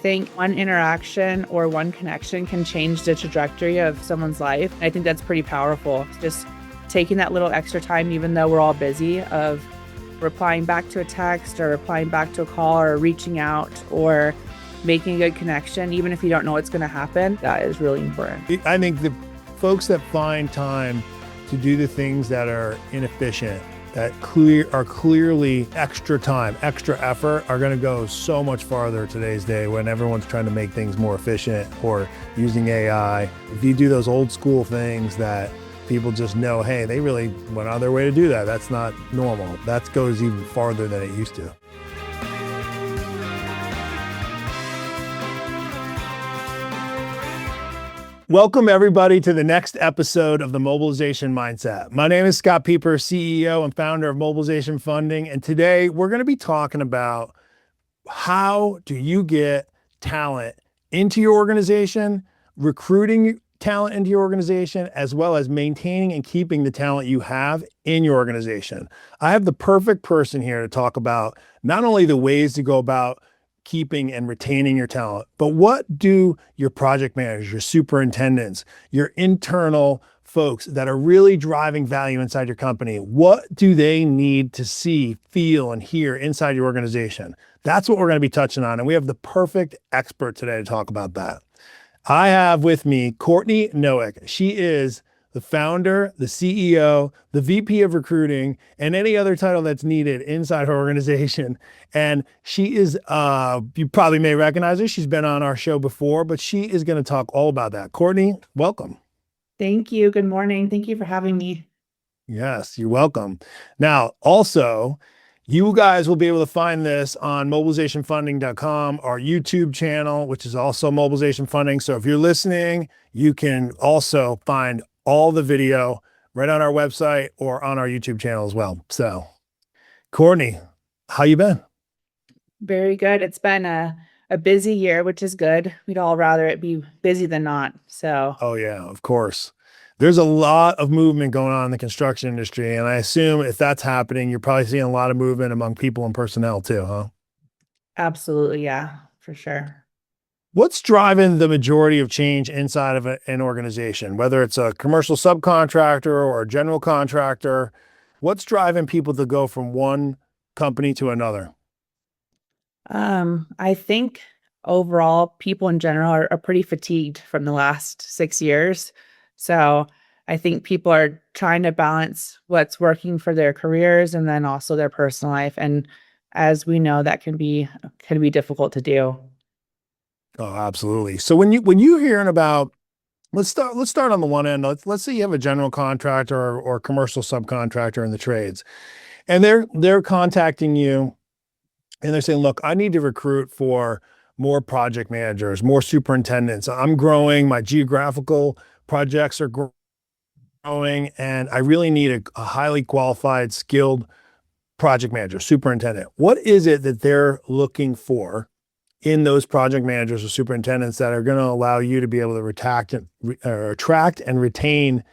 think one interaction or one connection can change the trajectory of someone's life. I think that's pretty powerful. Just taking that little extra time, even though we're all busy, of replying back to a text or replying back to a call or reaching out or making a good connection, even if you don't know what's going to happen, that is really important. I think the folks that find time to do the things that are inefficient, that are clearly extra time, extra effort, are going to go so much farther today's day when everyone's trying to make things more efficient or using AI. If you do those old school things that people just know, hey, they really went out of their way to do that. That's not normal. That goes even farther than it used to. Welcome everybody to the next episode of the Mobilization Mindset. My name is Scott Peper, CEO and founder of Mobilization Funding. And today we're going to be talking about how do you get talent into your organization, recruiting talent into your organization, as well as maintaining and keeping the talent you have in your organization. I have the perfect person here to talk about not only the ways to go about keeping and retaining your talent, but what do your project managers, your superintendents, your internal folks that are really driving value inside your company, what do they need to see, feel, and hear inside your organization? That's what we're going to be touching on. And we have the perfect expert today to talk about that. I have with me Courtney Noik. She is the founder, the CEO, the VP of recruiting, and any other title that's needed inside her organization. And she is, you probably may recognize her. She's been on our show before, but she is going to talk all about that. Courtney, welcome. Thank you. Good morning. Thank you for having me. Yes, you're welcome. Now, also, you guys will be able to find this on mobilizationfunding.com, our YouTube channel, which is also Mobilization Funding. So if you're listening, you can also find all the video right on our website or on our YouTube channel as well. So, Courtney, how you been? Very good. It's been a busy year, which is good. We'd all rather it be busy than not. So. Oh yeah, of course. There's a lot of movement going on in the construction industry. And I assume if that's happening, you're probably seeing a lot of movement among people and personnel too, huh? Absolutely. Yeah, for sure. What's driving the majority of change inside of an organization, whether it's a commercial subcontractor or a general contractor? What's driving people to go from one company to another? I think overall people in general are pretty fatigued from the last 6 years. So I think people are trying to balance what's working for their careers and then also their personal life. And as we know, that can be difficult to do. Oh, absolutely. So when you're hearing about, let's start on the one end. Let's say you have a general contractor or commercial subcontractor in the trades, and they're contacting you and they're saying, look, I need to recruit for more project managers, more superintendents. I'm growing, my geographical projects are growing, and I really need a highly qualified, skilled project manager, superintendent. What is it that they're looking for in those project managers or superintendents that are going to allow you to be able to attract and retain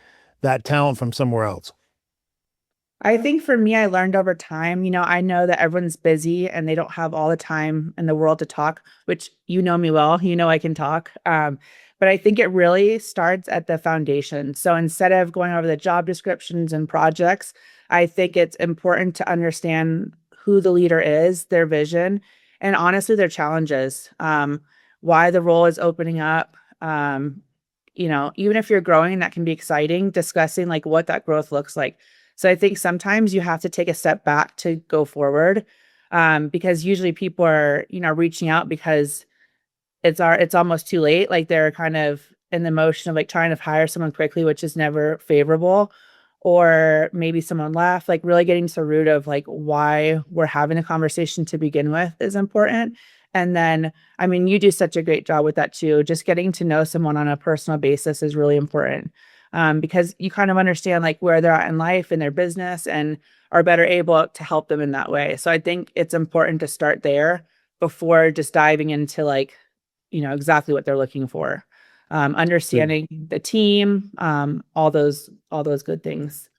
that talent from somewhere else? I think for me, I learned over time, I know that everyone's busy and they don't have all the time in the world to talk, which you know me well, I can talk. But I think it really starts at the foundation. So instead of going over the job descriptions and projects, I think it's important to understand who the leader is, their vision, and honestly, their challenges, why the role is opening up. Even if you're growing, that can be exciting, discussing like what that growth looks like. So I think sometimes you have to take a step back to go forward, because usually people are, reaching out because it's almost too late. Like they're kind of in the motion of like trying to hire someone quickly, which is never favorable. Or maybe someone left, like really getting to the root of like why we're having a conversation to begin with is important. And then, you do such a great job with that too. Just getting to know someone on a personal basis is really important, because you kind of understand like where they're at in life and their business and are better able to help them in that way. So I think it's important to start there before just diving into like, exactly what they're looking for. Understanding the team, all those good things.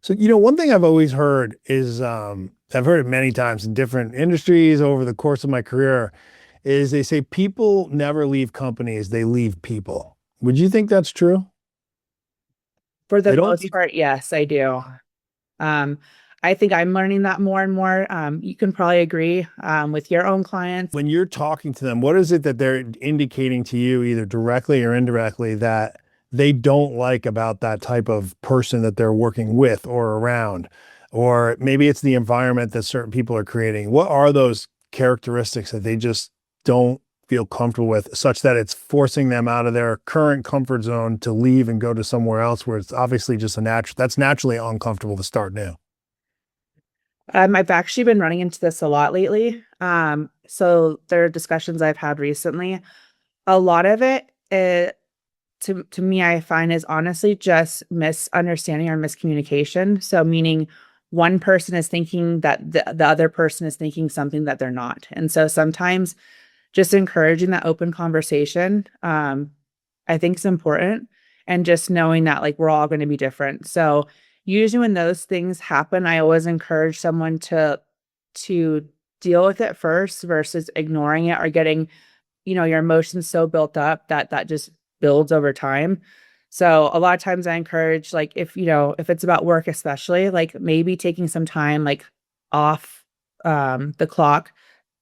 So, one thing I've always heard is, I've heard it many times in different industries over the course of my career, is they say people never leave companies, they leave people. Would you think that's true? For the They don't most part, yes, I do. Um, I think I'm learning that more and more. You can probably agree with your own clients. when you're talking to them, what is it that they're indicating to you, either directly or indirectly, that they don't like about that type of person that they're working with or around? Or maybe it's the environment that certain people are creating. What are those characteristics that they just don't feel comfortable with, such that it's forcing them out of their current comfort zone to leave and go to somewhere else where it's obviously just that's naturally uncomfortable to start new? I've actually been running into this a lot lately. So there are discussions I've had recently. A lot of it, to me, I find is honestly just misunderstanding or miscommunication. So meaning one person is thinking that the other person is thinking something that they're not. And so sometimes just encouraging that open conversation, I think is important. And just knowing that like we're all going to be different. So usually when those things happen, I always encourage someone to deal with it first versus ignoring it or getting, your emotions so built up that that just builds over time. So a lot of times I encourage like if it's about work especially, like maybe taking some time like off the clock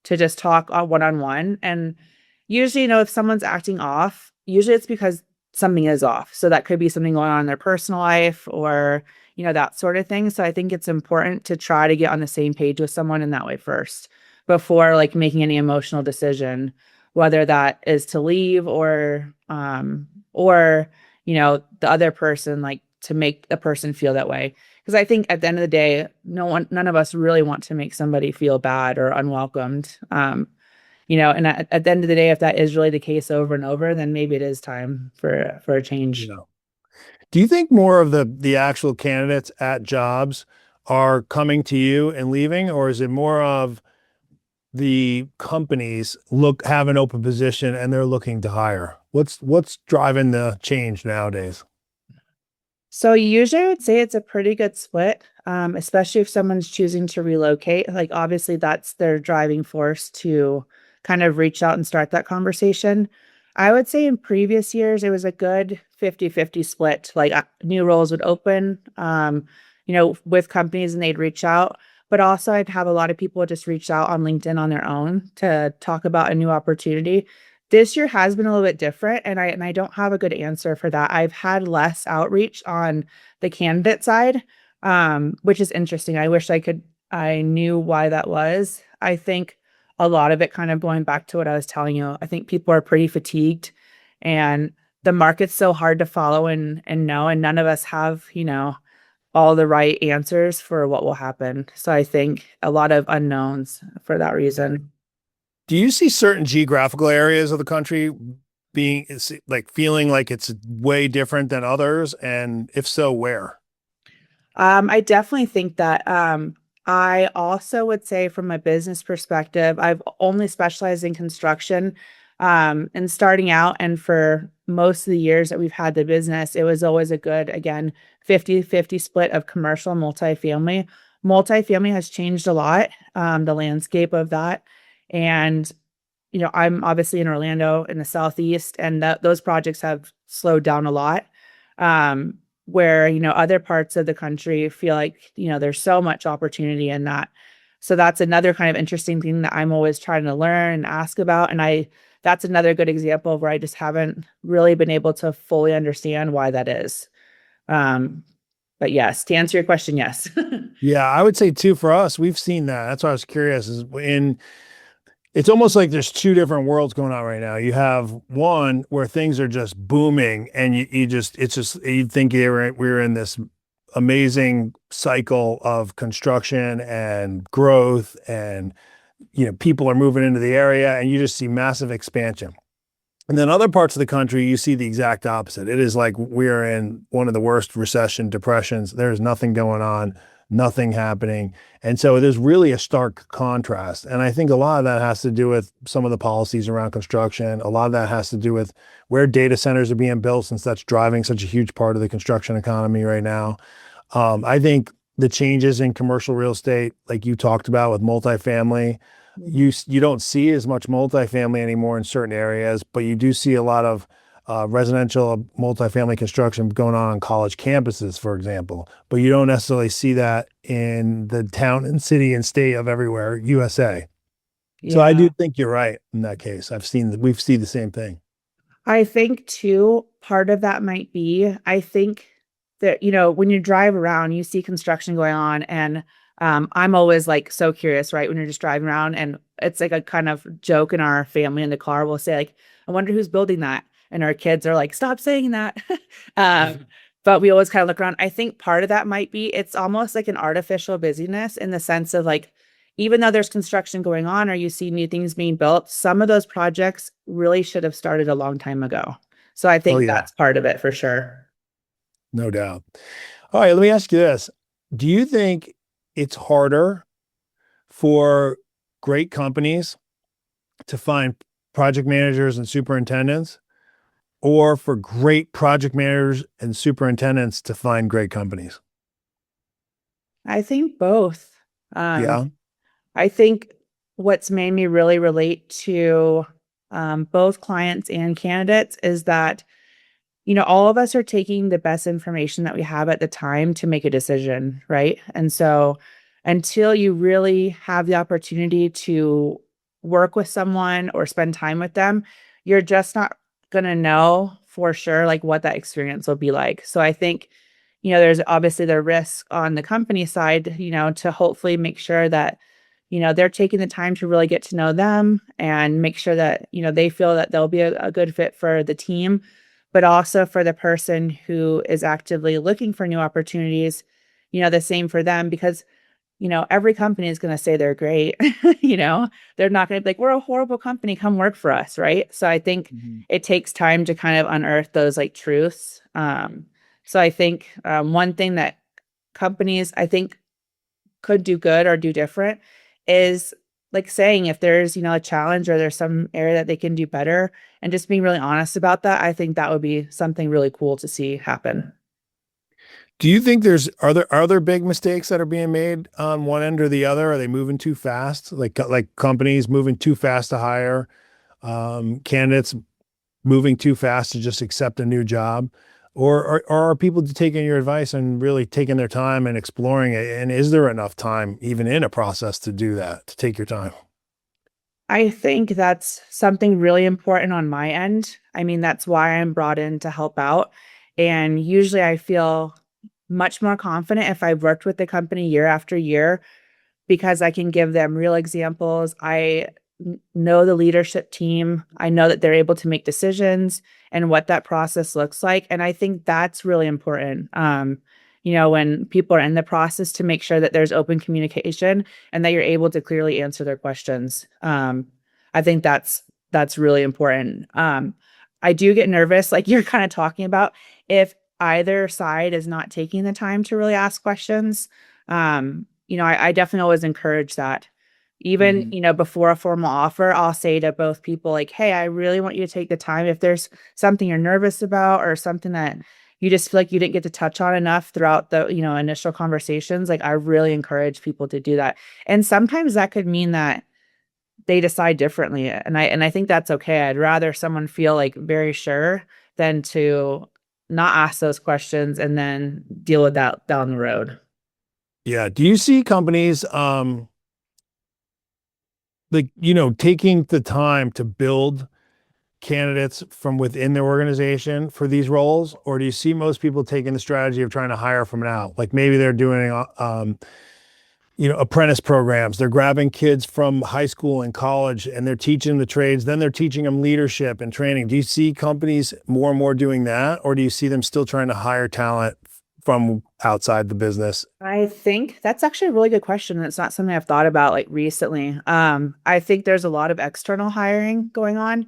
to just talk on one-on-one. And usually, if someone's acting off, usually it's because something is off. So that could be something going on in their personal life or, that sort of thing. So I think it's important to try to get on the same page with someone in that way first before like making any emotional decision, whether that is to leave or, the other person, like to make the person feel that way. Because I think at the end of the day, none of us really want to make somebody feel bad or unwelcomed. And at the end of the day, if that is really the case over and over, then maybe it is time for a You change. know, do you think more of the actual candidates at jobs are coming to you and leaving, or is it more of the companies have an open position and they're looking to hire? What's driving the change nowadays? So usually I would say it's a pretty good split, especially if someone's choosing to relocate. Like obviously that's their driving force to kind of reach out and start that conversation. I would say in previous years it was a good 50-50 split. Like new roles would open, with companies and they'd reach out. But also I'd have a lot of people just reach out on LinkedIn on their own to talk about a new opportunity. This year has been a little bit different, and I don't have a good answer for that. I've had less outreach on the candidate side, which is interesting. I knew why that was. I think a lot of it kind of going back to what I was telling you. I think people are pretty fatigued and the market's so hard to follow and know, and none of us have, all the right answers for what will happen. So I think a lot of unknowns for that reason. Do you see certain geographical areas of the country being like feeling like it's way different than others? And if so, where? I definitely think that. I also would say from a business perspective, I've only specialized in construction. And starting out, and for most of the years that we've had the business, it was always a good, again, 50-50 split of commercial and multifamily. Multifamily has changed a lot, the landscape of that. And I'm obviously in Orlando in the Southeast, and those projects have slowed down a lot. Where, other parts of the country feel like, there's so much opportunity in that. So that's another kind of interesting thing that I'm always trying to learn and ask about. And that's another good example of where I just haven't really been able to fully understand why that is. Um, but yes, to answer your question, yes. Yeah, I would say too, for us, we've seen that. That's why I was curious is it's almost like there's two different worlds going on right now. You have one where things are just booming and you think we're in this amazing cycle of construction and growth and people are moving into the area and you just see massive expansion. And then other parts of the country, you see the exact opposite. It is like we're in one of the worst recession depressions. There's nothing going on, nothing happening. And so there's really a stark contrast. And I think a lot of that has to do with some of the policies around construction. A lot of that has to do with where data centers are being built, since that's driving such a huge part of the construction economy right now. I think the changes in commercial real estate, like you talked about with multifamily, You don't see as much multifamily anymore in certain areas, but you do see a lot of residential multifamily construction going on college campuses, for example. But you don't necessarily see that in the town and city and state of everywhere, USA. So I do Yeah. think you're right in that case. We've seen the same thing. I think too, part of that might be, I think that, when you drive around, you see construction going on and I'm always like so curious, right? When you're just driving around and it's like a kind of joke in our family in the car, we'll say like, I wonder who's building that. And our kids are like, stop saying that. um, but we always kind of look around. I think part of that might be, it's almost like an artificial busyness in the sense of like, even though there's construction going on or you see new things being built, some of those projects really should have started a long time ago. So I Oh think yeah, that's part of it for sure. no doubt. All right, let me ask you this. Do you think it's harder for great companies to find project managers and superintendents, or for great project managers and superintendents to find great companies? I think both. Um, Yeah. I think what's made me really relate to both clients and candidates is that all of us are taking the best information that we have at the time to make a decision, right? And so until you really have the opportunity to work with someone or spend time with them, you're just not going to know for sure like what that experience will be like. So I think there's obviously the risk on the company side, to hopefully make sure that they're taking the time to really get to know them and make sure that, they feel that they'll be a good fit for the team, but also for the person who is actively looking for new opportunities, the same for them because, every company is going to say they're great. you know, they're not going to be like, we're a horrible company, come work for us. Right. So I think Mhm. it takes time to kind of unearth those like truths. So I think one thing that companies, I think, could do good or do different is like saying if there's, a challenge or there's some area that they can do better and just being really honest about that. I think that would be something really cool to see happen. Do you think are there big mistakes that are being made on one end or the other? Are they moving too fast? Like companies moving too fast to hire, candidates moving too fast to just accept a new job? Or are people taking your advice and really taking their time and exploring it? And is there enough time even in a process to do that, to take your time? I think that's something really important on my end. I mean, that's why I'm brought in to help out. And usually I feel much more confident if I've worked with the company year after year because I can give them real examples. I know the leadership team. I know that they're able to make decisions and what that process looks like. And I think that's really important. When people are in the process to make sure that there's open communication and that you're able to clearly answer their questions. I think that's really important. I do get nervous, like you're kind of talking about, if either side is not taking the time to really ask questions. I definitely always encourage that. Even, Mhm. Before a formal offer, I'll say to both people, like, hey, I really want you to take the time. If there's something you're nervous about or something that you just feel like you didn't get to touch on enough throughout the, initial conversations, like I really encourage people to do that. And sometimes that could mean that they decide differently. And I think that's okay. I'd rather someone feel like very sure than to not ask those questions and then deal with that down the road. Yeah. Do you see companies taking the time to build candidates from within their organization for these roles, or do you see most people taking the strategy of trying to hire from out? Like maybe they're doing apprentice programs. They're grabbing kids from high school and college and they're teaching them the trades, then they're teaching them leadership and training. Do you see companies more and more doing that, or do you see them still trying to hire talent from outside the business? I think that's actually a really good question. And it's not something I've thought about like recently. I think there's a lot of external hiring going on.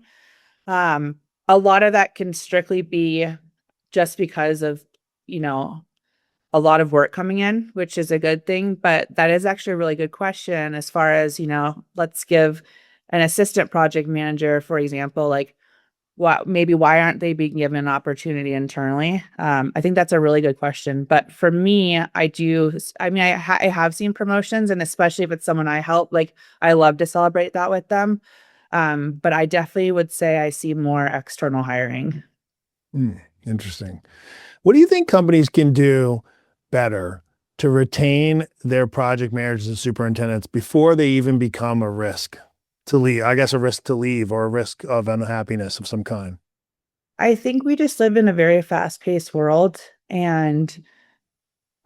Um, a lot of that can strictly be just because of, you know, a lot of work coming in, which is a good thing. But that is actually a really good question as far as, let's give an assistant project manager, for example, like why aren't they being given an opportunity internally? I think that's a really good question. But for me, I have seen promotions, and especially if it's someone I help, like I love to celebrate that with them. But I definitely would say I see more external hiring. Hmm, interesting. What do you think companies can do better to retain their project managers and superintendents before they even become a risk to leave? I guess a risk to leave or a risk of unhappiness of some kind. I think we just live in a very fast-paced world, and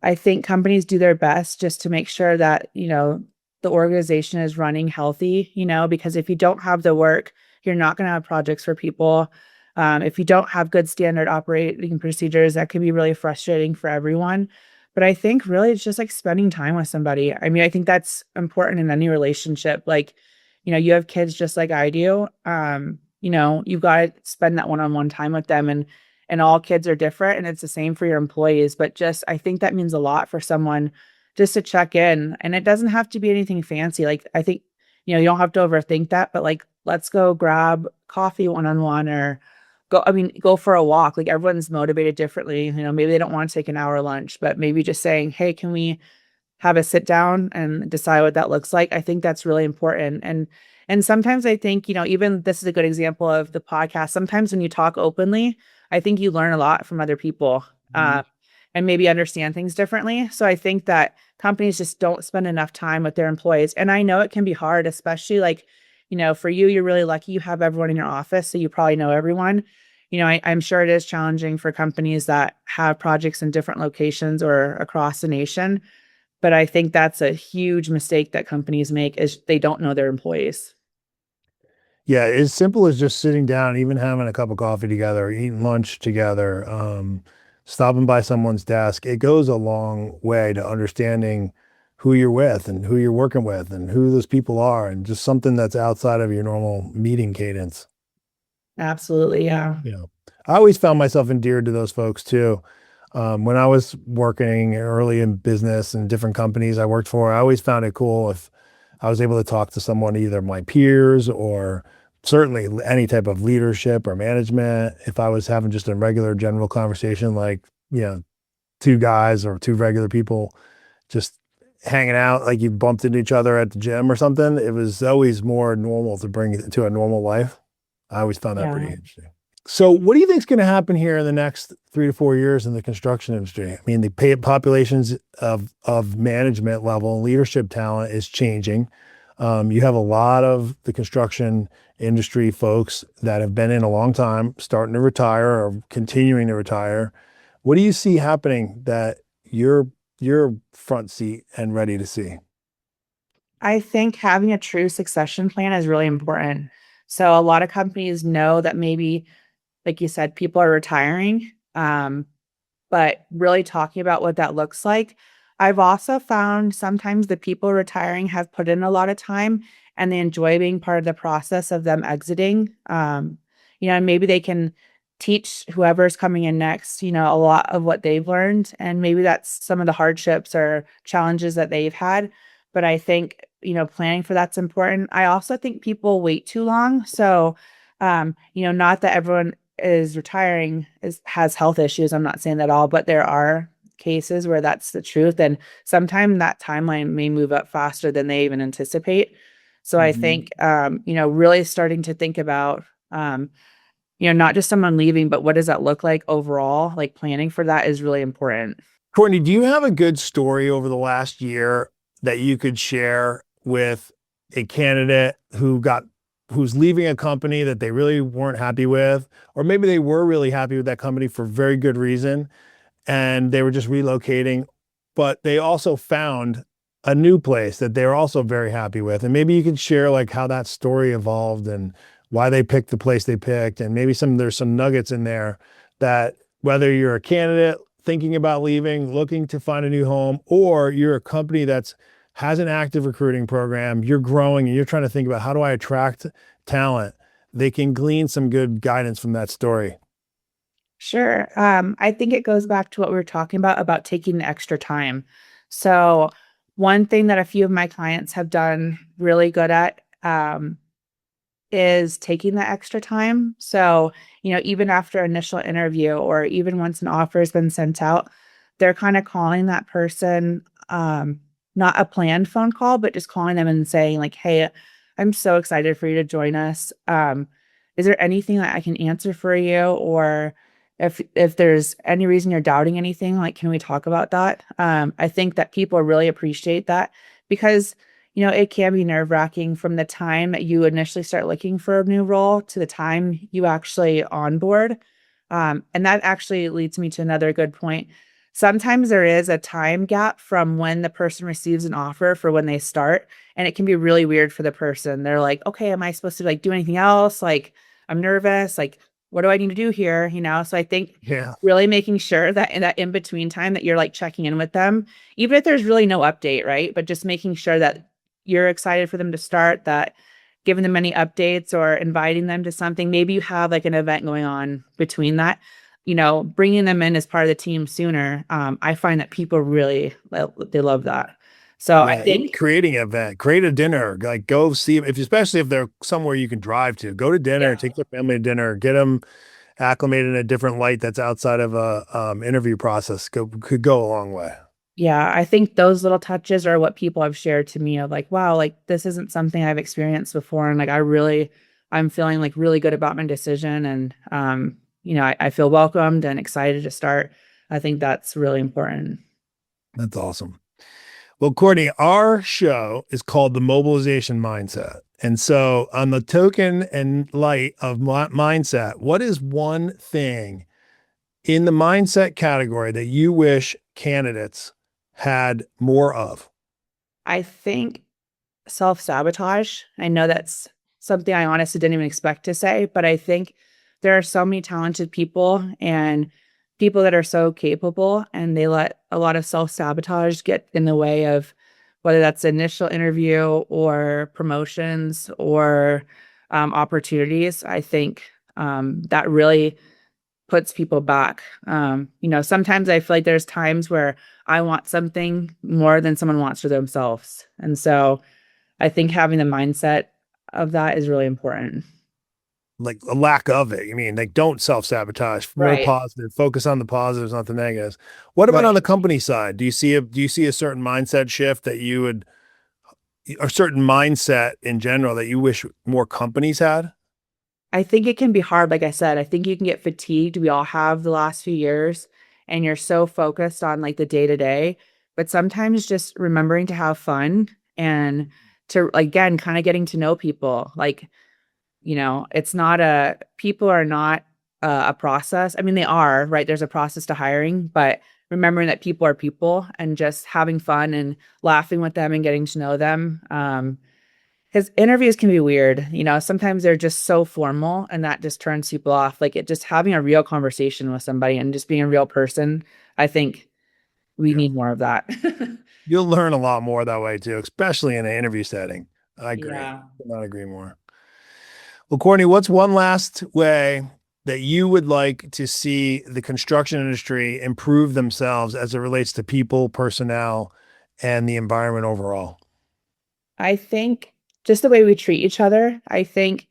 I think companies do their best just to make sure that, the organization is running healthy, because if you don't have the work, you're not going to have projects for people. If you don't have good standard operating procedures, that can be really frustrating for everyone. But I think really it's just like spending time with somebody. I mean, I think that's important in any relationship. Like, you have kids just like I do. You've got to spend that one-on-one time with them, and all kids are different, and it's the same for your employees, but just I think that means a lot for someone just to check in, and it doesn't have to be anything fancy. Like I think, you don't have to overthink that, but like let's go grab coffee one-on-one, or go for a walk. Like everyone's motivated differently. Maybe they don't want to take an hour lunch, but maybe just saying, "Hey, can we have a sit down and decide what that looks like?" I think that's really important. And sometimes I think, even this is a good example of the podcast. Sometimes when you talk openly, I think you learn a lot from other people, Mhm. and maybe understand things differently. So I think that companies just don't spend enough time with their employees. And I know it can be hard, especially like, for you, you're really lucky you have everyone in your office, so you probably know everyone. I'm sure it is challenging for companies that have projects in different locations or across the nation, but I think that's a huge mistake that companies make is they don't know their employees. Yeah, as simple as just sitting down, even having a cup of coffee together, eating lunch together, stopping by someone's desk, it goes a long way to understanding who you're with and who you're working with and who those people are, and just something that's outside of your normal meeting cadence. Absolutely, yeah. Yeah. I always found myself endeared to those folks too. When I was working early in business and different companies I worked for, I always found it cool if I was able to talk to someone, either my peers or certainly any type of leadership or management. If I was having just a regular general conversation, like, two guys or two regular people just hanging out, like you bumped into each other at the gym or something, it was always more normal to bring it to a normal life. I always found that pretty Yeah. interesting. So, what do you think is going to happen here in the next 3 to 4 years in the construction industry? I mean, the pay populations of management level and leadership talent is changing. You have a lot of the construction industry folks that have been in a long time starting to retire or continuing to retire. What do you see happening that you're front seat and ready to see? I think having a true succession plan is really important. So a lot of companies know that maybe, like you said, people are retiring. But really talking about what that looks like. I've also found sometimes the people retiring have put in a lot of time, and they enjoy being part of the process of them exiting. And maybe they can teach whoever's coming in next, a lot of what they've learned. And maybe that's some of the hardships or challenges that they've had. But I think, planning for that's important. I also think people wait too long. So, not that everyone is retiring has health issues. I'm not saying that all, but there are cases where that's the truth. And sometimes that timeline may move up faster than they even anticipate. So I Mhm. think, really starting to think about, not just someone leaving, but what does that look like overall? Like planning for that is really important. Courtney, do you have a good story over the last year that you could share with a candidate who's leaving a company that they really weren't happy with, or maybe they were really happy with that company for very good reason, and they were just relocating, but they also found a new place that they're also very happy with. And maybe you could share like how that story evolved and why they picked the place they picked. And maybe there's some nuggets in there that, whether you're a candidate thinking about leaving, looking to find a new home, or you're a company that's has an active recruiting program, you're growing and you're trying to think about how do I attract talent, they can glean some good guidance from that story. Sure. I think it goes back to what we were talking about taking the extra time. So one thing that a few of my clients have done really good at, is taking the extra time. So, even after initial interview or even once an offer has been sent out, they're kind of calling that person, not a planned phone call, but just calling them and saying like, "Hey, I'm so excited for you to join us. Is there anything that I can answer for you? Or if there's any reason you're doubting anything, like, can we talk about that?" I think that people really appreciate that because it can be nerve-wracking from the time that you initially start looking for a new role to the time you actually onboard. And that actually leads me to another good point. Sometimes there is a time gap from when the person receives an offer for when they start, and it can be really weird for the person. They're like, "Okay, am I supposed to like do anything else? Like, I'm nervous. Like, what do I need to do here?" So I think Yeah. really making sure that in that in between time that you're like checking in with them, even if there's really no update, right? But just making sure that you're excited for them to start, that giving them any updates or inviting them to something. Maybe you have like an event going on between that, bringing them in as part of the team sooner. I find that people really, they love that. So I Yeah, even think, creating an event, create a dinner, like go see if especially if they're somewhere you can drive to, go to dinner, yeah. take their family to dinner, get them acclimated in a different light that's outside of a interview process could go a long way. Yeah, I think those little touches are what people have shared to me of like, wow, like this isn't something I've experienced before. And like I'm feeling like really good about my decision. And I feel welcomed and excited to start. I think that's really important. That's awesome. Well, Courtney, our show is called the Mobilization Mindset. And so, on the token and light of mindset, what is one thing in the mindset category that you wish candidates had more of? I think self-sabotage. I know that's something I honestly didn't even expect to say, but I think there are so many talented people and people that are so capable, and they let a lot of self-sabotage get in the way of whether that's initial interview or promotions or opportunities. I think that really puts people back. Sometimes I feel like there's times where I want something more than someone wants for themselves. And so I think having the mindset of that is really important. Like a lack of it. You mean like don't self-sabotage, more Right. positive, focus on the positives, not the negatives. What about on Right. the company side? Do you see a certain mindset shift that you would or certain mindset in general that you wish more companies had? I think it can be hard. Like I said, I think you can get fatigued. We all have the last few years, and you're so focused on like the day to day. But sometimes just remembering to have fun and to, again, kind of getting to know people. Like, it's not people are not a process. I mean, they are, right? There's a process to hiring, but remembering that people are people and just having fun and laughing with them and getting to know them. Because interviews can be weird. Sometimes they're just so formal and that just turns people off. Like it just having a real conversation with somebody and just being a real person. I think we Yeah. need more of that. You'll learn a lot more that way too, especially in an interview setting. I agree. Yeah. Could not agree more. Well, Courtney, what's one last way that you would like to see the construction industry improve themselves as it relates to people, personnel, and the environment overall? I think just the way we treat each other, I think,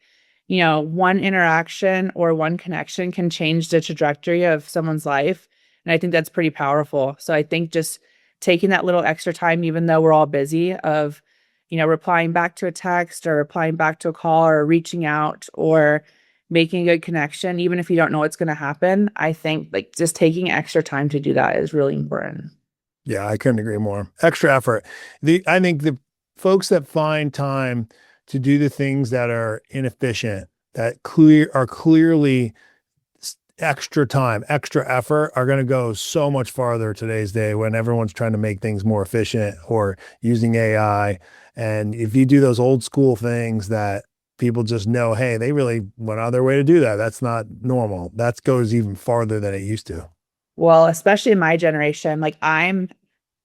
one interaction or one connection can change the trajectory of someone's life. And I think that's pretty powerful. So I think just taking that little extra time, even though we're all busy, of, replying back to a text or replying back to a call or reaching out or making a good connection, even if you don't know what's going to happen, I think like just taking extra time to do that is really important. Yeah, I couldn't agree more. Extra effort. I think the folks that find time to do the things that are inefficient, that clearly extra time, extra effort are going to go so much farther today's day when everyone's trying to make things more efficient or using AI. And if you do those old school things that people just know, hey, they really went out of their way to do that. That's not normal. That goes even farther than it used to. Well, especially in my generation, like I'm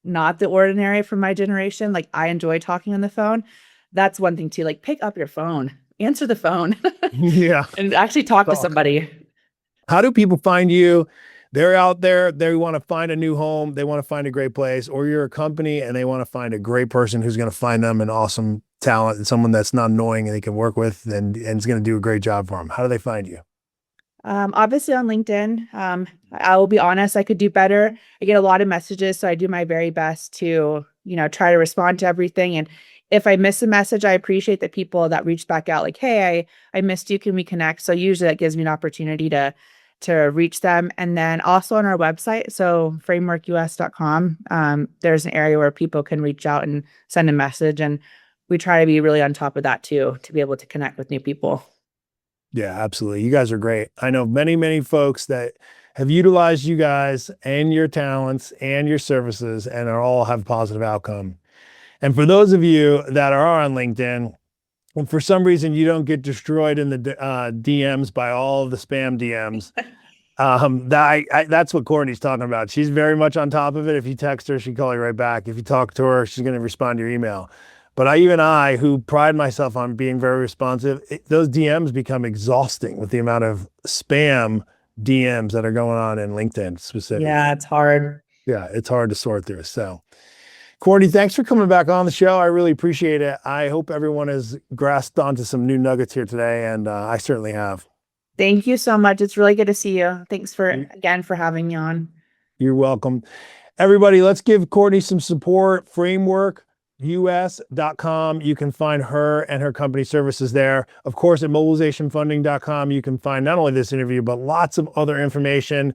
not the ordinary from my generation. Like I enjoy talking on the phone. That's one thing too. Like pick up your phone, answer the phone, Yeah. and actually talk to Talk. somebody. How do people find you? They're out there, they want to find a new home, they want to find a great place, or you're a company and they want to find a great person who's going to find them an awesome talent and someone that's not annoying and they can work with and is going to do a great job for them. How do they find you? Obviously on LinkedIn. I will be honest, I could do better. I get a lot of messages, so I do my very best to, try to respond to everything. And if I miss a message, I appreciate the people that reach back out like, hey, I missed you. Can we connect? So usually that gives me an opportunity to reach them. And then also on our website, so frameworkus.com, there's an area where people can reach out and send a message. And we try to be really on top of that too, to be able to connect with new people. Yeah, absolutely. You guys are great. I know many, many folks that have utilized you guys and your talents and your services and are all have positive outcome. And for those of you that are on LinkedIn, and for some reason you don't get destroyed in the DMs by all of the spam DMs, that's what Courtney's talking about. She's very much on top of it. If you text her, she'll call you right back. If you talk to her, she's going to respond to your email. But I, who pride myself on being very responsive, those DMs become exhausting with the amount of spam DMs that are going on in LinkedIn specifically. Yeah, it's hard. Yeah, it's hard to sort through. So, Courtney, thanks for coming back on the show. I really appreciate it. I hope everyone has grasped onto some new nuggets here today, and I certainly have. Thank you so much. It's really good to see you. Thanks again for having me on. You're welcome. Everybody, let's give Courtney some support. Frameworkus.com. You can find her and her company services there. Of course, at mobilizationfunding.com, you can find not only this interview, but lots of other information,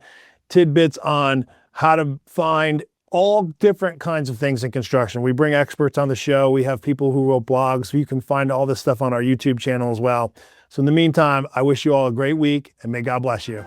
tidbits on how to find all different kinds of things in construction. We bring experts on the show. We have people who wrote blogs. You can find all this stuff on our YouTube channel as well. So in the meantime, I wish you all a great week and may God bless you.